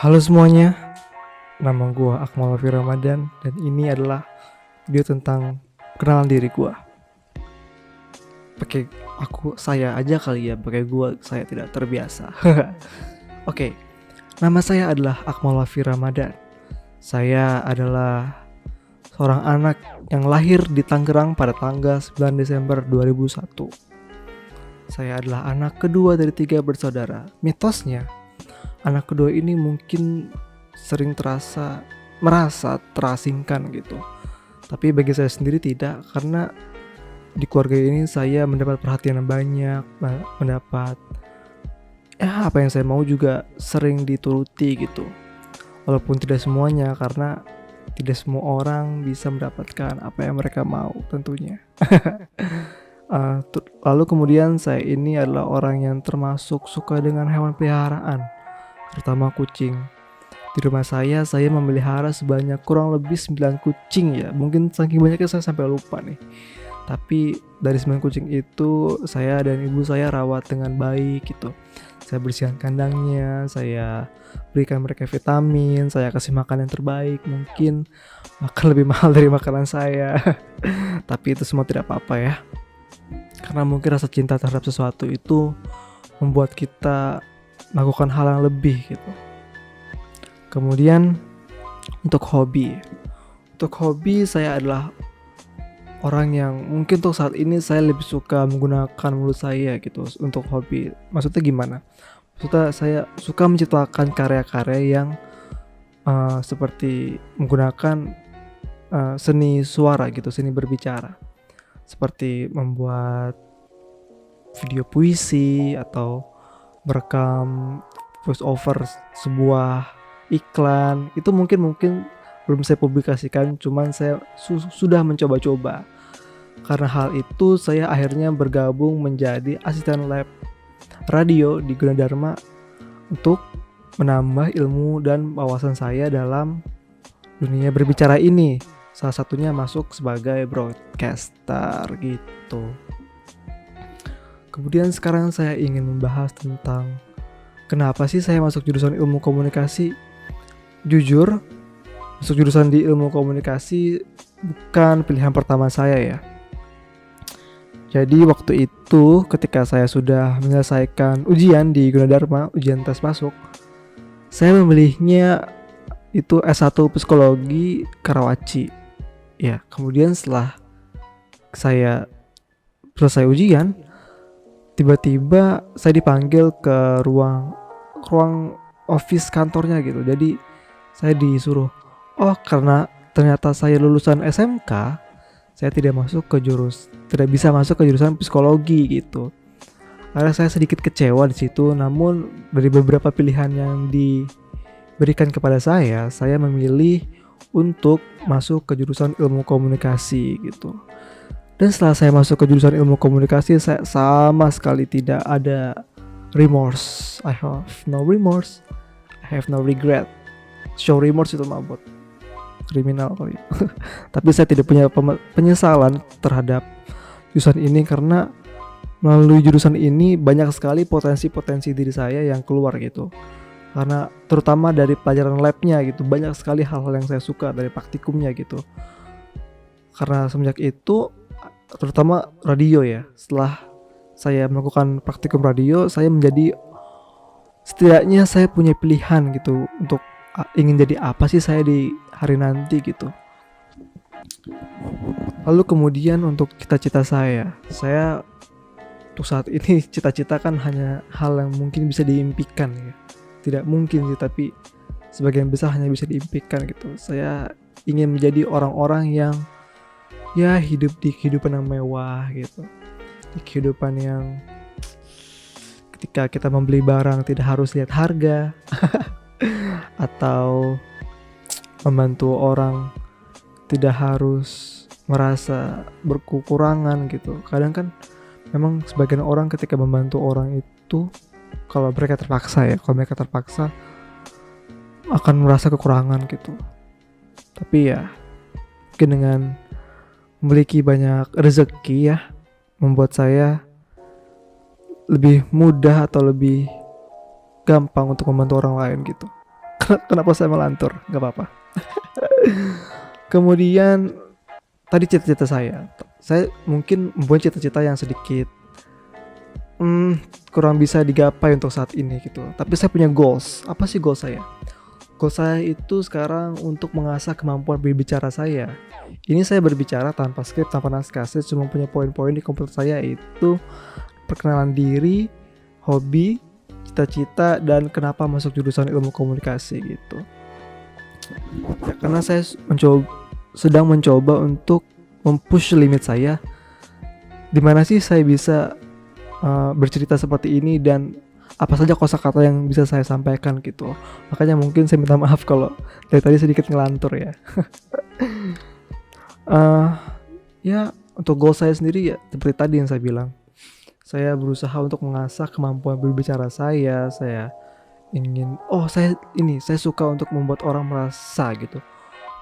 Halo semuanya, nama gue Akmal Alfi Ramadan dan ini adalah video tentang kenalan diri gue. Pakai saya aja kali ya, pakai gue saya tidak terbiasa. Oke, nama saya adalah Akmal Alfi Ramadan. Saya adalah seorang anak yang lahir di Tangerang pada tanggal 9 Desember 2001. Saya adalah anak kedua dari 3 bersaudara. Mitosnya, anak kedua ini mungkin sering merasa terasingkan gitu. Tapi bagi saya sendiri tidak, karena di keluarga ini saya mendapat perhatian yang banyak, mendapat apa yang saya mau juga sering dituruti gitu. Walaupun tidak semuanya, karena tidak semua orang bisa mendapatkan apa yang mereka mau tentunya. Lalu kemudian saya ini adalah orang yang termasuk suka dengan hewan peliharaan, terutama kucing. Di rumah saya memelihara sebanyak kurang lebih 9 kucing ya. Mungkin saking banyaknya saya sampai lupa nih. Tapi dari 9 kucing itu saya dan ibu saya rawat dengan baik gitu. Saya bersihkan kandangnya, saya berikan mereka vitamin, saya kasih makan yang terbaik, mungkin makan lebih mahal dari makanan saya. Tapi itu semua tidak apa-apa ya. Karena mungkin rasa cinta terhadap sesuatu itu membuat kita melakukan hal yang lebih gitu. Kemudian untuk hobi saya adalah orang yang mungkin untuk saat ini saya lebih suka menggunakan mulut saya gitu untuk hobi. Maksudnya gimana? Maksudnya saya suka menciptakan karya-karya yang seperti menggunakan seni suara gitu, seni berbicara. Seperti membuat video puisi atau merekam voice over sebuah iklan. Itu mungkin belum saya publikasikan, cuman saya sudah mencoba-coba. Karena hal itu saya akhirnya bergabung menjadi asisten lab radio di Gunadarma untuk menambah ilmu dan wawasan saya dalam dunia berbicara ini. Salah satunya masuk sebagai broadcaster gitu. Kemudian sekarang saya ingin membahas tentang kenapa sih saya masuk jurusan ilmu komunikasi. Jujur, masuk jurusan di ilmu komunikasi bukan pilihan pertama saya ya. Jadi waktu itu ketika saya sudah menyelesaikan ujian di Gunadarma, ujian tes masuk, saya memilihnya itu S1 Psikologi Karawaci. Ya, kemudian setelah saya selesai ujian, tiba-tiba saya dipanggil ke ruang office kantornya gitu. Jadi saya disuruh, karena ternyata saya lulusan SMK, saya tidak bisa masuk ke jurusan psikologi gitu. Karena saya sedikit kecewa di situ. Namun dari beberapa pilihan yang diberikan kepada saya memilih untuk masuk ke jurusan ilmu komunikasi gitu. Dan setelah saya masuk ke jurusan ilmu komunikasi, saya sama sekali tidak ada remorse. I have no remorse. I have no regret. Show remorse itu mabut kriminal kali. Tapi saya tidak punya penyesalan terhadap jurusan ini, karena melalui jurusan ini banyak sekali potensi diri saya yang keluar gitu. Karena terutama dari pelajaran labnya gitu, banyak sekali hal-hal yang saya suka dari praktikumnya gitu. Karena semenjak itu, terutama radio ya, setelah saya melakukan praktikum radio, saya setidaknya saya punya pilihan gitu untuk ingin jadi apa sih saya di hari nanti gitu. Lalu kemudian untuk cita-cita saya untuk saat ini cita-cita kan hanya hal yang mungkin bisa diimpikan ya. Tidak mungkin sih, tapi sebagian besar hanya bisa diimpikan gitu. Saya ingin menjadi orang-orang yang ya hidup di kehidupan yang mewah gitu. Di kehidupan yang ketika kita membeli barang tidak harus lihat harga atau membantu orang tidak harus merasa berkekurangan gitu. Kadang kan memang sebagian orang ketika membantu orang itu, kalau mereka terpaksa akan merasa kekurangan gitu. Tapi ya mungkin dengan memiliki banyak rezeki ya, membuat saya lebih mudah atau lebih gampang untuk membantu orang lain gitu. Kenapa saya melantur? Gak apa-apa. Kemudian tadi cita-cita saya mungkin mempunyai cita-cita yang sedikit kurang bisa digapai untuk saat ini gitu. Tapi saya punya goals. Apa sih goals saya? Goals saya itu sekarang untuk mengasah kemampuan berbicara saya. Ini saya berbicara tanpa skrip, tanpa naskah. Saya cuma punya poin-poin di komputer saya, itu perkenalan diri, hobi, cita-cita, dan kenapa masuk jurusan ilmu komunikasi gitu. Ya, karena saya sedang mencoba untuk mempush limit saya. Dimana sih saya bisa bercerita seperti ini dan apa saja kosakata yang bisa saya sampaikan gitu. Makanya mungkin saya minta maaf kalau dari tadi sedikit ngelantur ya. Ya untuk goal saya sendiri ya seperti tadi yang saya bilang, saya berusaha untuk mengasah kemampuan berbicara saya. Saya ingin saya suka untuk membuat orang merasa gitu.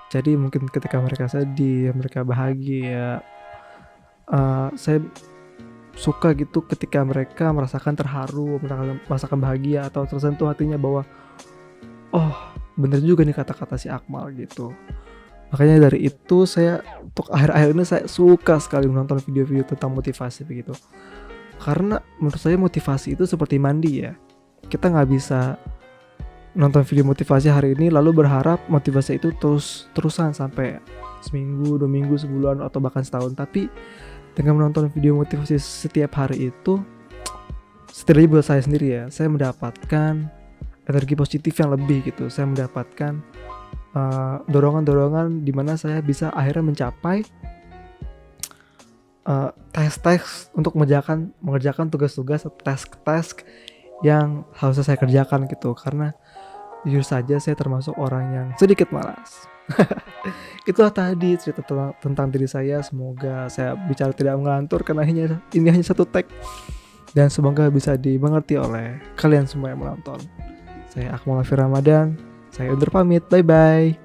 Jadi mungkin ketika mereka sedih, mereka bahagia, saya suka gitu ketika mereka merasakan terharu, merasakan bahagia atau tersentuh hatinya bahwa oh bener juga nih kata-kata si Akmal gitu. Makanya dari itu saya untuk akhir-akhir ini saya suka sekali menonton video-video tentang motivasi begitu. Karena menurut saya motivasi itu seperti mandi ya. Kita nggak bisa nonton video motivasi hari ini lalu berharap motivasi itu terusan sampai seminggu, 2 minggu, sebulan atau bahkan setahun. Tapi dengan menonton video motivasi setiap hari itu, setidaknya buat saya sendiri ya, saya mendapatkan energi positif yang lebih gitu. Saya mendapatkan dorongan-dorongan di mana saya bisa akhirnya mencapai tes untuk mengerjakan tugas-tugas, task yang harusnya saya kerjakan gitu. Karena jujur saja saya termasuk orang yang sedikit malas. Itulah tadi cerita tentang diri saya. Semoga saya bicara tidak mengantur karena ini hanya satu tag, dan semoga bisa dimengerti oleh kalian semua yang menonton. Saya Akmal Ramadan, saya undur pamit, bye bye.